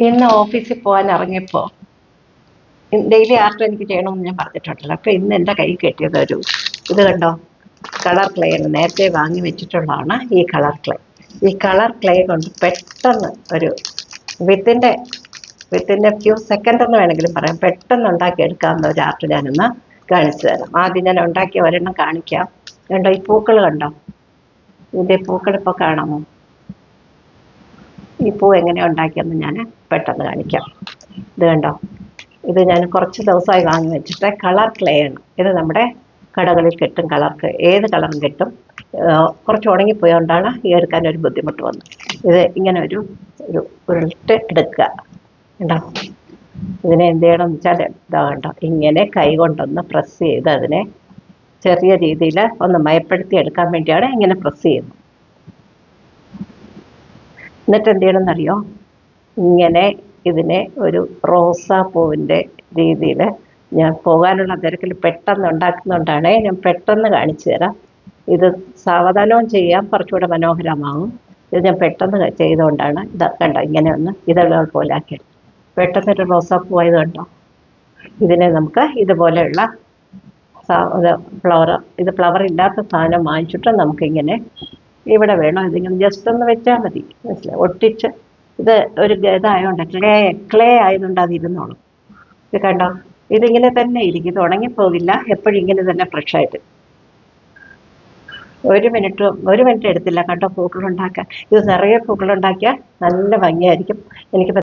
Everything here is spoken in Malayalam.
ഇന്ന് ഓഫീസിൽ പോകാൻ ഇറങ്ങിയപ്പോൾ ഡെയിലി ആർട്ട് എനിക്ക് ചെയ്യണമെന്ന് ഞാൻ പറഞ്ഞിട്ടുണ്ടല്ലോ. അപ്പോൾ ഇന്ന് എൻ്റെ കൈ കെട്ടിയത് ഇത് കണ്ടോ, കളർ ക്ലേ ആണ്. നേരത്തെ വാങ്ങി വെച്ചിട്ടുള്ളതാണ് ഈ കളർ ക്ലേ. ഈ കളർ ക്ലേ കൊണ്ട് പെട്ടെന്ന് വിത്തിൻ്റെ ഫ്യൂ സെക്കൻഡ് എന്ന് വേണമെങ്കിലും പറയാം, പെട്ടെന്ന് ഉണ്ടാക്കിയെടുക്കാവുന്ന ഒരു ആർട്ട് ഞാനിന്ന് കാണിച്ചു തരാം. ആദ്യം ഞാൻ ഉണ്ടാക്കിയ ഒരെണ്ണം കാണിക്കാം. കണ്ടോ, ഈ പൂക്കൾ കണ്ടോ, ഇതിൻ്റെ പൂക്കൾ ഇപ്പോൾ കാണാമോ? ഈ പൂ എങ്ങനെ ഉണ്ടാക്കിയെന്ന് ഞാൻ പെട്ടെന്ന് കാണിക്കാം. ഇത് കണ്ടോ, ഇത് ഞാൻ കുറച്ച് ദിവസമായി വാങ്ങി വെച്ചിട്ട് കളർ ക്ലേ ആണ്. ഇത് നമ്മുടെ കടകളിൽ കിട്ടും, ഏത് കളറും കിട്ടും. കുറച്ച് ഉണങ്ങിപ്പോയോണ്ടാണ് ഈ എടുക്കാൻ ഒരു ബുദ്ധിമുട്ട് വന്നത്. ഇത് ഇങ്ങനെ ഒരു ഉരുട്ട് എടുക്കുക. കണ്ടോ, ഇതിനെ എന്ത് ചെയ്യണമെന്ന് വെച്ചാൽ ഇതാ കണ്ടോ, ഇങ്ങനെ കൈ കൊണ്ടൊന്ന് പ്രസ് ചെയ്ത് അതിനെ ചെറിയ രീതിയിൽ ഒന്ന് മയപ്പെടുത്തി എടുക്കാൻ വേണ്ടിയാണ് ഇങ്ങനെ പ്രസ് ചെയ്യുന്നത്. എന്നിട്ട് എന്ത് ചെയ്യണമെന്നറിയോ, ഇങ്ങനെ ഇതിനെ ഒരു റോസാപ്പൂവിൻ്റെ രീതിയിൽ, ഞാൻ പോകാനുള്ള തിരക്കിൽ പെട്ടെന്ന് ഉണ്ടാക്കുന്നുകൊണ്ടാണ് ഞാൻ പെട്ടെന്ന് കാണിച്ചു തരാം. ഇത് സാവധാനവും ചെയ്യാം, കുറച്ചുകൂടെ മനോഹരമാകും. ഇത് ഞാൻ പെട്ടെന്ന് ചെയ്തുകൊണ്ടാണ്. ഇത് കണ്ടോ, ഇങ്ങനെ ഒന്ന് ഇതളുകൾ പോലെ ആക്കിയത്. പെട്ടെന്നൊരു റോസാപ്പൂ ആയത് കണ്ടോ. ഇതിനെ നമുക്ക് ഇതുപോലെയുള്ള ഫ്ലവർ ഇല്ലാത്ത സാധനം വാങ്ങിച്ചിട്ട് നമുക്കിങ്ങനെ ഇവിടെ വേണം, ഇതിങ്ങനെ ജസ്റ്റ് ഒന്ന് വെച്ചാൽ മതി. മനസ്സിലായി, ഒട്ടിച്ച് ഇത് ഒരു ഇതായതുകൊണ്ട് ക്ലേ ആയതുകൊണ്ട് അതിരുന്നോളും. ഇത് കണ്ടോ, ഇതിങ്ങനെ തന്നെ ഇരിക്കും, ഇത് ഉണങ്ങിപ്പോകില്ല, എപ്പോഴും ഇങ്ങനെ തന്നെ ഫ്രഷായിട്ട്. ഒരു മിനിറ്റ് എടുത്തില്ല കണ്ടോ പൂക്കളുണ്ടാക്കാൻ. ഇത് നിറയെ പൂക്കളുണ്ടാക്കിയാൽ നല്ല ഭംഗിയായിരിക്കും. എനിക്ക്